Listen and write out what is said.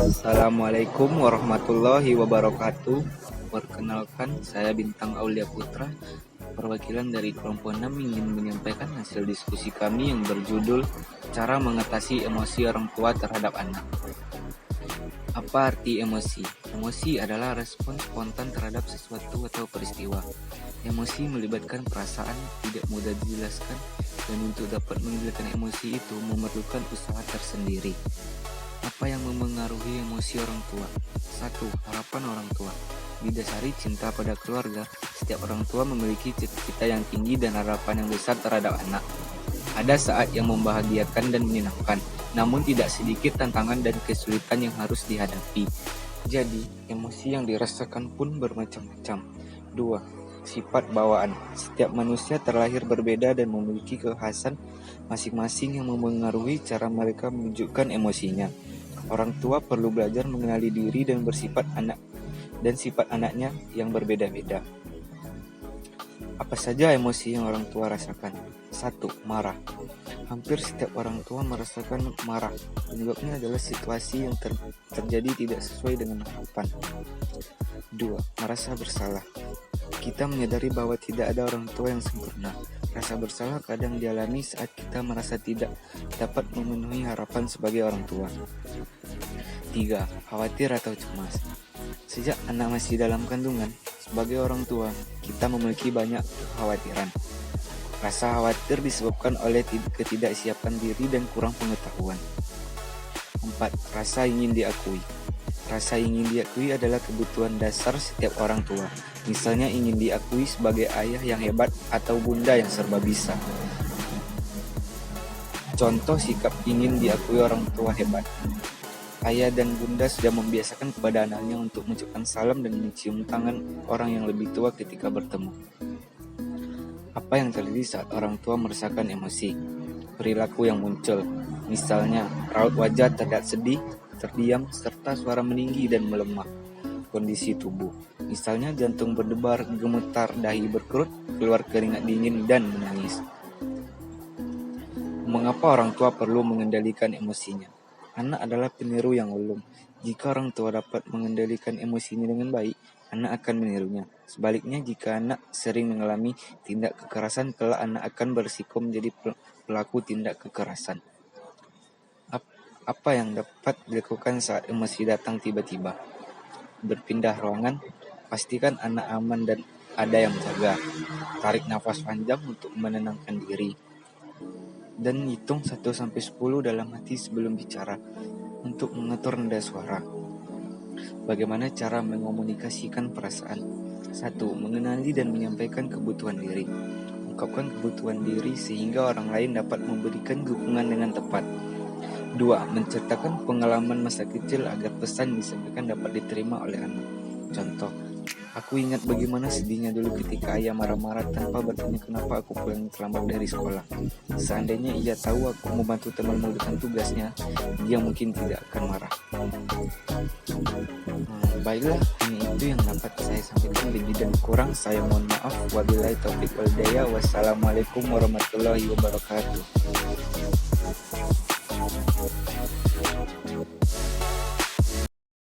Assalamualaikum warahmatullahi wabarakatuh. Perkenalkan, saya Bintang Aulia Putra, perwakilan dari kelompok 6 ingin menyampaikan hasil diskusi kami yang berjudul Cara Mengatasi Emosi Orang Tua Terhadap Anak. Apa arti emosi? Emosi adalah respon spontan terhadap sesuatu atau peristiwa. Emosi melibatkan perasaan, tidak mudah dijelaskan, dan untuk dapat mengendalikan emosi itu memerlukan usaha tersendiri. Apa yang memengaruhi emosi orang tua? 1. Harapan orang tua. Didasari cinta pada keluarga, setiap orang tua memiliki cita-cita yang tinggi dan harapan yang besar terhadap anak. Ada saat yang membahagiakan dan menyenangkan, namun tidak sedikit tantangan dan kesulitan yang harus dihadapi. Jadi, emosi yang dirasakan pun bermacam-macam. 2. Sifat bawaan. Setiap manusia terlahir berbeda dan memiliki kekhasan masing-masing yang memengaruhi cara mereka menunjukkan emosinya. Orang tua perlu belajar mengenali diri dan sifat anaknya yang berbeda-beda. Apa saja emosi yang orang tua rasakan? 1. Marah. Hampir setiap orang tua merasakan marah. Penyebabnya adalah situasi yang terjadi tidak sesuai dengan harapan. 2. Merasa bersalah. Kita menyadari bahwa tidak ada orang tua yang sempurna. Rasa bersalah kadang dialami saat kita merasa tidak dapat memenuhi harapan sebagai orang tua. 3. Khawatir atau cemas. Sejak anak masih dalam kandungan, sebagai orang tua, kita memiliki banyak kekhawatiran. Rasa khawatir disebabkan oleh ketidaksiapan diri dan kurang pengetahuan. 4. Rasa ingin diakui. Rasa ingin diakui adalah kebutuhan dasar setiap orang tua. Misalnya ingin diakui sebagai ayah yang hebat atau bunda yang serba bisa. Contoh sikap ingin diakui orang tua hebat. Ayah dan bunda sudah membiasakan kepada anaknya untuk mengucapkan salam dan mencium tangan orang yang lebih tua ketika bertemu. Apa yang terjadi saat orang tua merasakan emosi? Perilaku yang muncul, misalnya raut wajah terlihat sedih, terdiam, serta suara meninggi dan melemah. Kondisi tubuh, misalnya jantung berdebar, gemetar, dahi berkerut, keluar keringat dingin, dan menangis. Mengapa orang tua perlu mengendalikan emosinya? Anak adalah peniru yang ulung. Jika orang tua dapat mengendalikan emosinya dengan baik, anak akan menirunya. Sebaliknya, jika anak sering mengalami tindak kekerasan, kelak anak akan berisiko menjadi pelaku tindak kekerasan. Apa yang dapat dilakukan saat emosi datang tiba-tiba? Berpindah ruangan, pastikan anak aman dan ada yang menjaga. Tarik nafas panjang untuk menenangkan diri. Dan hitung 1-10 dalam hati sebelum bicara untuk mengatur nada suara. Bagaimana cara mengomunikasikan perasaan? 1. Mengenali dan menyampaikan kebutuhan diri. Ungkapkan kebutuhan diri sehingga orang lain dapat memberikan dukungan dengan tepat. 2. Menceritakan pengalaman masa kecil agar pesan disampaikan dapat diterima oleh anak. Contoh, aku ingat bagaimana sedihnya dulu ketika ayah marah-marah tanpa bertanya kenapa aku pulang terlambat dari sekolah. Seandainya ia tahu aku membantu teman mengerjakan tugasnya, dia mungkin tidak akan marah. Baiklah, ini itu yang dapat saya sampaikan. Lebih dan kurang saya mohon maaf. Wabillahi taufiq wal hidayah. Wassalamualaikum warahmatullahi wabarakatuh.